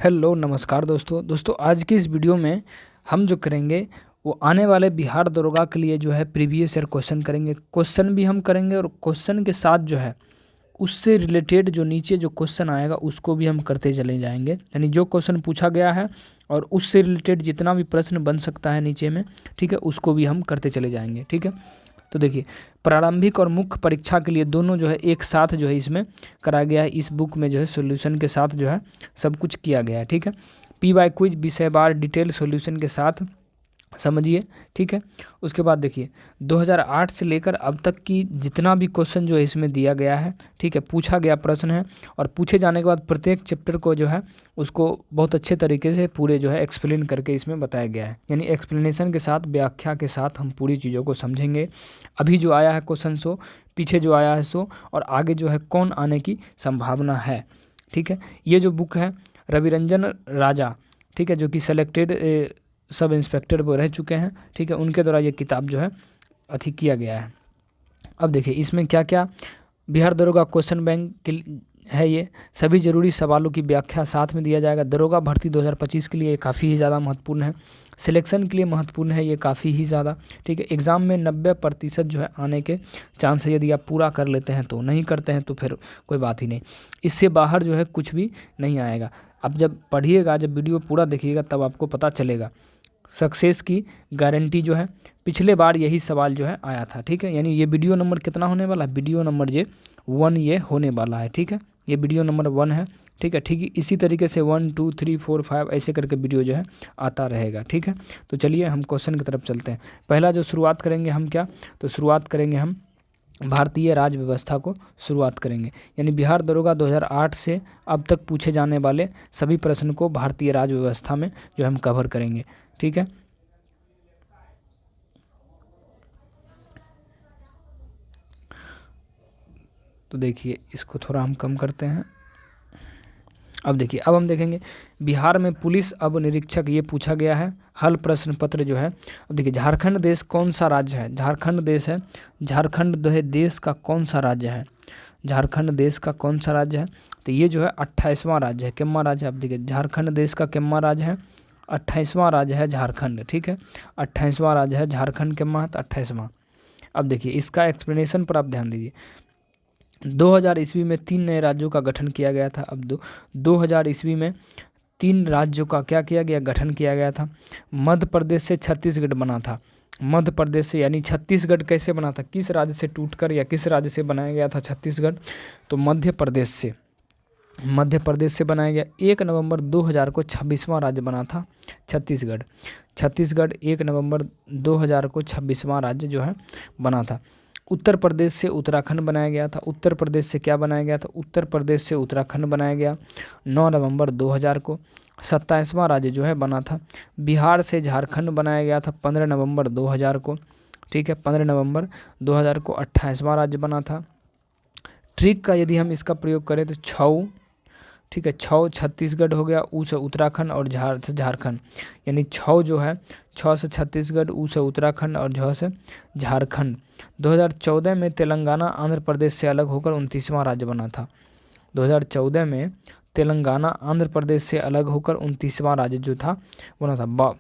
Hello नमस्कार दोस्तों आज की इस वीडियो में हम जो करेंगे वो आने वाले बिहार दरोगा के लिए जो है प्रीवियस ईयर क्वेश्चन करेंगे। क्वेश्चन भी हम करेंगे और क्वेश्चन के साथ जो है उससे रिलेटेड जो नीचे जो क्वेश्चन आएगा उसको भी हम करते चले जाएंगे। यानी जो क्वेश्चन पूछा गया है और उससे रिलेटेड जितना भी प्रश्न बन सकता है नीचे में, ठीक है, उसको भी हम करते चले जाएंगे। ठीक है, तो देखिए प्रारंभिक और मुख्य परीक्षा के लिए दोनों जो है एक साथ जो है इसमें कराया गया है। इस बुक में जो है सॉल्यूशन के साथ जो है सब कुछ किया गया है। ठीक है, पी वाई क्विज विषयवार डिटेल सॉल्यूशन के साथ समझिए। ठीक है, उसके बाद देखिए 2008 से लेकर अब तक की जितना भी क्वेश्चन जो है इसमें दिया गया है, ठीक है, पूछा गया प्रश्न है और पूछे जाने के बाद प्रत्येक चैप्टर को जो है उसको बहुत अच्छे तरीके से पूरे जो है एक्सप्लेन करके इसमें बताया गया है। यानी एक्सप्लेनेशन के साथ, व्याख्या के साथ हम पूरी चीज़ों को समझेंगे। अभी जो आया है क्वेश्चन सो, पीछे जो आया है सो, और आगे जो है कौन आने की संभावना है। ठीक है, ये जो बुक है रविरंजन राजा, ठीक है, जो कि सेलेक्टेड सब इंस्पेक्टर वो रह चुके हैं, ठीक है, उनके द्वारा ये किताब जो है अथी किया गया है। अब देखिए इसमें क्या क्या बिहार दरोगा क्वेश्चन बैंक है। ये सभी जरूरी सवालों की व्याख्या साथ में दिया जाएगा। दरोगा भर्ती 2025 के लिए काफ़ी ही ज़्यादा महत्वपूर्ण है, सिलेक्शन के लिए महत्वपूर्ण है ये काफ़ी ही ज़्यादा। ठीक है, एग्ज़ाम में 90% जो है आने के चांस है। यदि आप पूरा कर लेते हैं तो, नहीं करते हैं तो फिर कोई बात ही नहीं, इससे बाहर जो है कुछ भी नहीं आएगा। अब जब पढ़िएगा, जब वीडियो पूरा देखिएगा तब आपको पता चलेगा सक्सेस की गारंटी जो है। पिछले बार यही सवाल जो है आया था। ठीक है, यानी ये वीडियो नंबर कितना होने वाला है, वीडियो नंबर ये 1 ये होने वाला है। ठीक है, ये वीडियो नंबर 1 है। ठीक है, ठीक इसी तरीके से 1 2 3 4 5 ऐसे करके वीडियो जो है आता रहेगा। ठीक है, तो चलिए हम क्वेश्चन की तरफ चलते हैं। पहला जो शुरुआत करेंगे हम क्या, तो शुरुआत करेंगे हम भारतीय राज्य व्यवस्था को शुरुआत करेंगे। यानी बिहार दरोगा 2008 से अब तक पूछे जाने वाले सभी प्रश्न को भारतीय राज्य व्यवस्था में जो हम कवर करेंगे। ठीक है, तो देखिए इसको थोड़ा हम कम करते हैं। अब देखिए, अब हम देखेंगे बिहार में पुलिस अब निरीक्षक, ये पूछा गया है हल प्रश्न पत्र जो है। अब देखिए झारखंड देश कौन सा राज्य है, झारखंड देश है, झारखंड जो है देश का कौन सा राज्य है, झारखंड देश का कौन सा राज्य है, तो ये जो है 28वां राज्य है, किम्मा राज्य है। अब देखिए झारखंड देश का किम्मा राज्य है, 28वां राज्य है झारखंड। ठीक है, 28वां राज्य है झारखंड, किम्मा है तो 28वां। अब देखिए इसका एक्सप्लेनेशन पर आप ध्यान दीजिए। 2000 ईस्वी में 3 नए राज्यों का गठन किया गया था। अब 2000 ईस्वी में 3 राज्यों का क्या किया गया, गठन किया गया था। मध्य प्रदेश से छत्तीसगढ़ बना था, मध्य प्रदेश से, यानी छत्तीसगढ़ कैसे बना था, किस राज्य से टूटकर या किस राज्य से बनाया गया था छत्तीसगढ़, तो मध्य प्रदेश से, मध्य प्रदेश से बनाया गया। 1 नवंबर 2000 को 26वां राज्य बना था छत्तीसगढ़, छत्तीसगढ़ 1 नवंबर 2000 को 26वां राज्य जो है बना था। उत्तर प्रदेश से उत्तराखंड बनाया गया था, उत्तर प्रदेश से क्या बनाया गया था, उत्तर प्रदेश से उत्तराखंड बनाया गया 9 नवंबर 2000 को, 27वां राज्य जो है बना था। बिहार से झारखंड बनाया गया था 15 नवंबर 2000 को। ठीक है, 15 नवंबर 2000 को 28वां राज्य बना था। ट्रिक का यदि हम इसका प्रयोग करें तो 6, ठीक है, 6 छत्तीसगढ़ हो गया, ऊ से उत्तराखंड और झारखंड, यानी 6 जो है 6 से छत्तीसगढ़, ऊ से उत्तराखंड और झ से झारखंड। 2014 में तेलंगाना आंध्र प्रदेश से अलग होकर 29वां राज्य बना था। 2014 में तेलंगाना आंध्र प्रदेश से अलग होकर 29वां राज्य जो था बना था।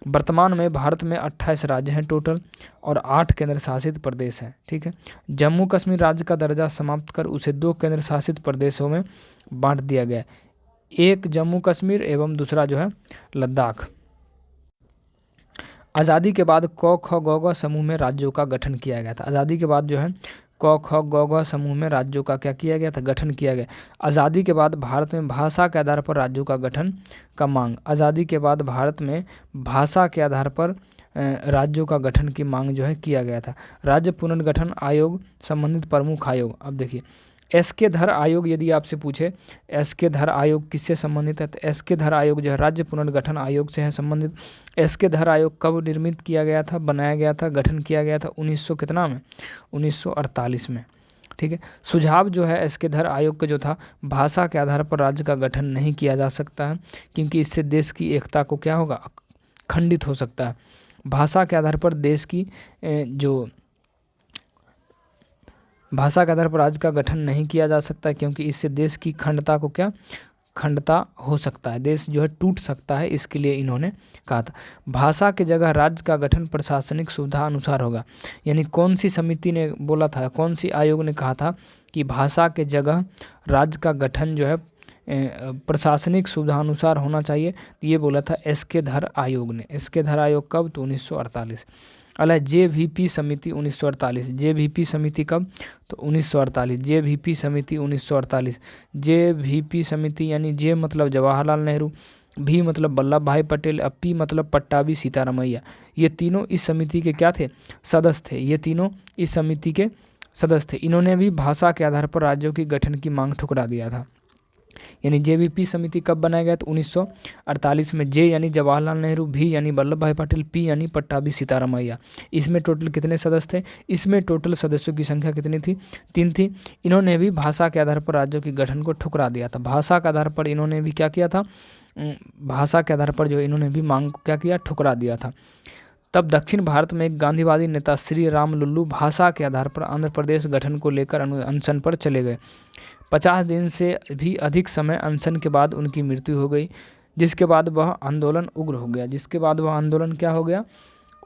वर्तमान में भारत में 28 राज्य हैं टोटल और 8 केंद्र शासित प्रदेश हैं। ठीक है, जम्मू कश्मीर राज्य का दर्जा समाप्त कर उसे 2 केंद्र शासित प्रदेशों में बांट दिया गया, एक जम्मू कश्मीर एवं दूसरा जो है लद्दाख। आज़ादी के बाद क ख ग घ समूह में राज्यों का गठन किया गया था। आज़ादी के बाद जो है क ख ग घ समूह में राज्यों का क्या किया गया था, गठन किया गया। आज़ादी के बाद भारत में भाषा के आधार पर राज्यों का गठन का मांग, आज़ादी के बाद भारत में भाषा के आधार पर राज्यों का गठन की मांग जो है किया गया था। राज्य पुनर्गठन आयोग संबंधित प्रमुख आयोग। अब देखिए एस.के. धर आयोग, यदि आपसे पूछे एस.के. धर आयोग किससे संबंधित है, तो एस.के. धर आयोग जो है राज्य पुनर्गठन आयोग से है संबंधित। एस.के. धर आयोग कब निर्मित किया गया था, बनाया गया था, गठन किया गया था 1900 कितना में, 1948 में। ठीक है, सुझाव जो है एस.के. धर आयोग का जो था, भाषा के आधार पर राज्य का गठन नहीं किया जा सकता है क्योंकि इससे देश की एकता को क्या होगा, खंडित हो सकता है। भाषा के आधार पर देश की जो भाषा के आधार पर राज्य का गठन नहीं किया जा सकता क्योंकि इससे देश की खंडता को क्या खंडता हो सकता है, देश जो है टूट सकता है, इसके लिए इन्होंने कहा था। भाषा के जगह राज्य का गठन प्रशासनिक सुविधा अनुसार होगा, यानी कौन सी समिति ने बोला था, कौन सी आयोग ने कहा था कि भाषा के जगह राज्य का गठन जो है प्रशासनिक सुविधा अनुसार होना चाहिए? ये बोला था एस.के. धर आयोग ने। एस.के. धर आयोग कब? तो 1948। अल जे.वी.पी. समिति 1948। जे.वी.पी. समिति कब? तो 1948। जे.वी.पी. समिति 1948। जे.वी.पी. समिति यानी जे मतलब जवाहरलाल नेहरू, भी मतलब वल्लभ भाई पटेल, अब पी मतलब पट्टाभी सीतारामैया। ये तीनों इस समिति के क्या थे? सदस्य थे। ये तीनों इस समिति के सदस्य थे। इन्होंने भी भाषा के आधार पर राज्यों की गठन की मांग ठुकरा दिया था। यानी जे.वी.पी. समिति कब बनाया गया? तो 1948 में। जे यानी जवाहरलाल नेहरू, भी यानी वल्लभ भाई पटेल, पी यानी पट्टाभी सीतारामैया। इसमें टोटल कितने सदस्य थे? इसमें टोटल सदस्यों की संख्या कितनी थी? 3 थी। इन्होंने भी भाषा के आधार पर राज्यों के गठन को ठुकरा दिया था। भाषा के आधार पर इन्होंने भी क्या किया था? भाषा के आधार पर जो इन्होंने भी मांग को क्या किया? ठुकरा दिया था। तब दक्षिण भारत में एक गांधीवादी नेता श्री राम लुल्लू भाषा के आधार पर आंध्र प्रदेश गठन को लेकर अनशन पर चले गए। 50 दिन से भी अधिक समय अनशन के बाद उनकी मृत्यु हो गई, जिसके बाद वह आंदोलन उग्र हो गया। जिसके बाद वह आंदोलन क्या हो गया?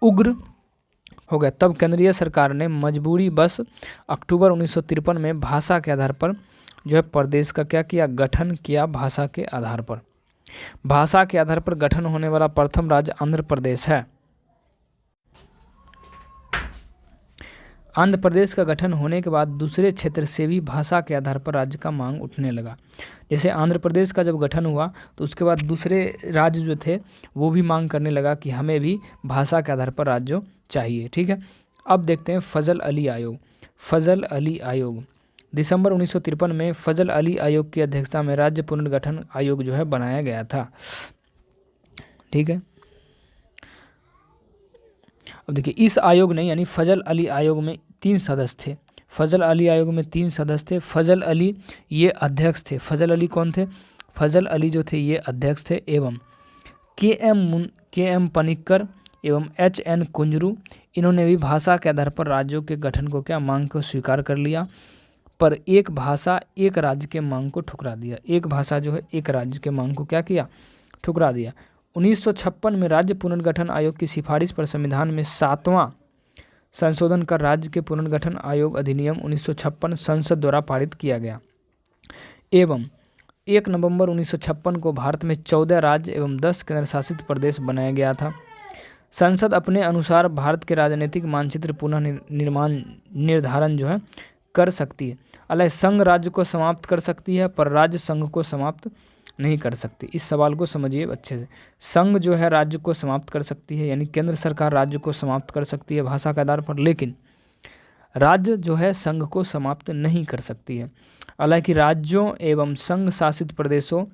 उग्र हो गया। तब केंद्रीय सरकार ने मजबूरी बस अक्टूबर 1953 में भाषा के आधार पर जो है प्रदेश का क्या किया? गठन किया। भाषा के आधार पर, भाषा के आधार पर गठन होने वाला प्रथम राज्य आंध्र प्रदेश है। आंध्र प्रदेश का गठन होने के बाद दूसरे क्षेत्र से भी भाषा के आधार पर राज्य का मांग उठने लगा। जैसे आंध्र प्रदेश का जब गठन हुआ तो उसके बाद दूसरे राज्य जो थे वो भी मांग करने लगा कि हमें भी भाषा के आधार पर राज्य चाहिए। ठीक है, अब देखते हैं फजल अली आयोग। फजल अली आयोग दिसंबर 1953 में फजल अली आयोग की अध्यक्षता में राज्य पुनर्गठन आयोग जो है बनाया गया था। ठीक है, अब देखिए इस आयोग ने यानी फजल अली आयोग में 3 सदस्य थे। फजल अली आयोग में 3 सदस्य थे। फजल अली ये अध्यक्ष थे। फजल अली कौन थे? फजल अली जो थे ये अध्यक्ष थे, एवं के एम पनिक्कर एवं एच.एन. कुंजरू, इन्होंने भी भाषा के आधार पर राज्यों के गठन को क्या मांग को स्वीकार कर लिया, पर एक भाषा एक राज्य के मांग को ठुकरा दिया। एक भाषा जो है एक राज्य के मांग को क्या किया? ठुकरा दिया। 1956 में राज्य पुनर्गठन आयोग की सिफारिश पर संविधान में 7वां संशोधन कर राज्य के पुनर्गठन आयोग अधिनियम 1956 संसद द्वारा पारित किया गया, एवं 1 नवंबर 1956 को भारत में 14 राज्य एवं 10 केंद्र शासित प्रदेश बनाया गया था। संसद अपने अनुसार भारत के राजनीतिक मानचित्र पुनः निर्धारण जो है कर सकती है। अलग संघ राज्य को समाप्त कर सकती है, पर राज्य संघ को समाप्त नहीं कर सकती। इस सवाल को समझिए अच्छे से। संघ जो है राज्य को समाप्त कर सकती है, यानी केंद्र सरकार राज्य को समाप्त कर सकती है भाषा के आधार पर, लेकिन राज्य जो है संघ को समाप्त नहीं कर सकती है। हालांकि राज्यों एवं संघ शासित प्रदेशों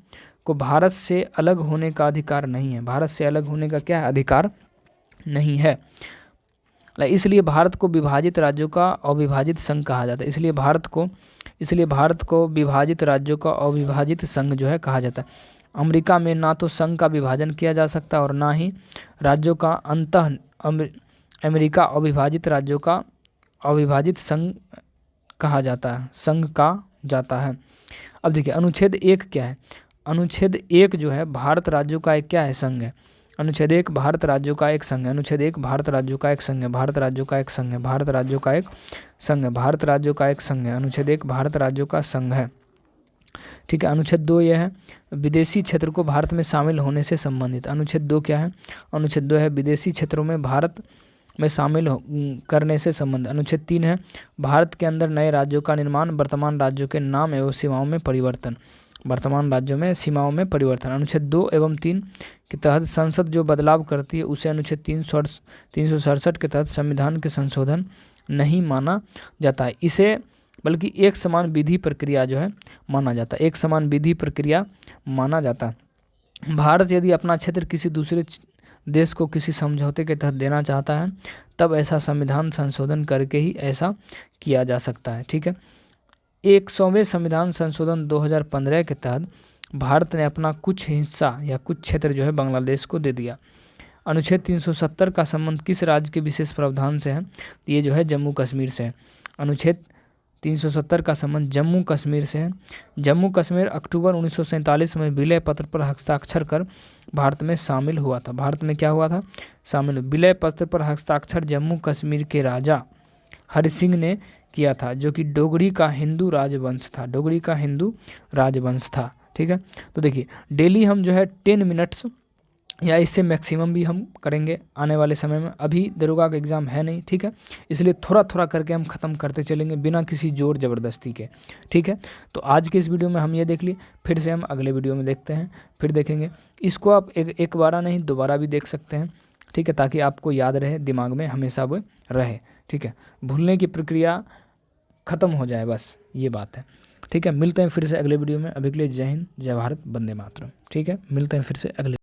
को भारत से अलग होने का अधिकार नहीं है। भारत से अलग होने का क्या अधिकार नहीं है। इसलिए भारत को विभाजित राज्यों का अविभाजित संघ कहा जाता है। इसलिए भारत को विभाजित राज्यों का अविभाजित संघ जो है कहा जाता है। अमेरिका में ना तो संघ का विभाजन किया जा सकता और ना ही राज्यों का अंतः अमेरिका अविभाजित राज्यों का अविभाजित संघ कहा जाता है, संघ कहा जाता है। अब देखिए अनुच्छेद 1 क्या है? अनुच्छेद 1 जो है भारत राज्यों का एक क्या है? संघ है। अनुच्छेद 1 भारत राज्यों का एक संघ है। अनुच्छेद 1 भारत राज्यों का एक संघ है। भारत राज्यों का एक संघ है। भारत राज्यों का एक संघ है। भारत राज्यों का एक संघ है। अनुच्छेद 1 भारत राज्यों का संघ है। ठीक है। अनुच्छेद 2 यह है विदेशी क्षेत्र को भारत में शामिल होने से संबंधित। अनुच्छेद 2 क्या है? अनुच्छेद 2 है विदेशी क्षेत्रों में भारत में शामिल करने से संबंध। अनुच्छेद 3 है भारत के अंदर नए राज्यों का निर्माण, वर्तमान राज्यों के नाम एवं सीमाओं में परिवर्तन। वर्तमान राज्यों में सीमाओं में परिवर्तन। अनुच्छेद 2 एवं 3 के तहत संसद जो बदलाव करती है उसे अनुच्छेद 367 के तहत संविधान के संशोधन नहीं माना जाता है। इसे बल्कि एक समान विधि प्रक्रिया जो है माना जाता है। एक समान विधि प्रक्रिया माना जाता है। भारत यदि अपना क्षेत्र किसी दूसरे देश को किसी समझौते के तहत देना चाहता है तब ऐसा संविधान संशोधन करके ही ऐसा किया जा सकता है। ठीक है। 100वें संविधान संशोधन 2015 के तहत भारत ने अपना कुछ हिस्सा या कुछ क्षेत्र जो है बांग्लादेश को दे दिया। अनुच्छेद 370 का संबंध किस राज्य के विशेष प्रावधान से है? ये जो है जम्मू कश्मीर से है। अनुच्छेद 370 का संबंध जम्मू कश्मीर से है। जम्मू कश्मीर अक्टूबर 1947 में विलय पत्र पर हस्ताक्षर कर भारत में शामिल हुआ था। भारत में क्या हुआ था? शामिल। विलय पत्र पर हस्ताक्षर जम्मू कश्मीर के राजा हरि सिंह ने किया था, जो कि डोगरी का हिंदू राजवंश था। डोगरी का हिंदू राजवंश था। ठीक है, तो देखिए डेली हम जो है 10 मिनट्स या इससे मैक्सिमम भी हम करेंगे आने वाले समय में। अभी दरोगा का एग्ज़ाम है नहीं, ठीक है, इसलिए थोड़ा थोड़ा करके हम ख़त्म करते चलेंगे बिना किसी जोर ज़बरदस्ती के। ठीक है, तो आज के इस वीडियो में हम ये देख लिए, फिर से हम अगले वीडियो में देखते हैं, फिर देखेंगे। इसको आप एक बार नहीं दोबारा भी देख सकते हैं। ठीक है, ताकि आपको याद रहे, दिमाग में हमेशा वो रहे। ठीक है, भूलने की प्रक्रिया ख़त्म हो जाए, बस ये बात है। ठीक है, मिलते हैं फिर से अगले वीडियो में। अभी के लिए जय हिंद, जय भारत, वंदे मातरम। ठीक है, मिलते हैं फिर से अगले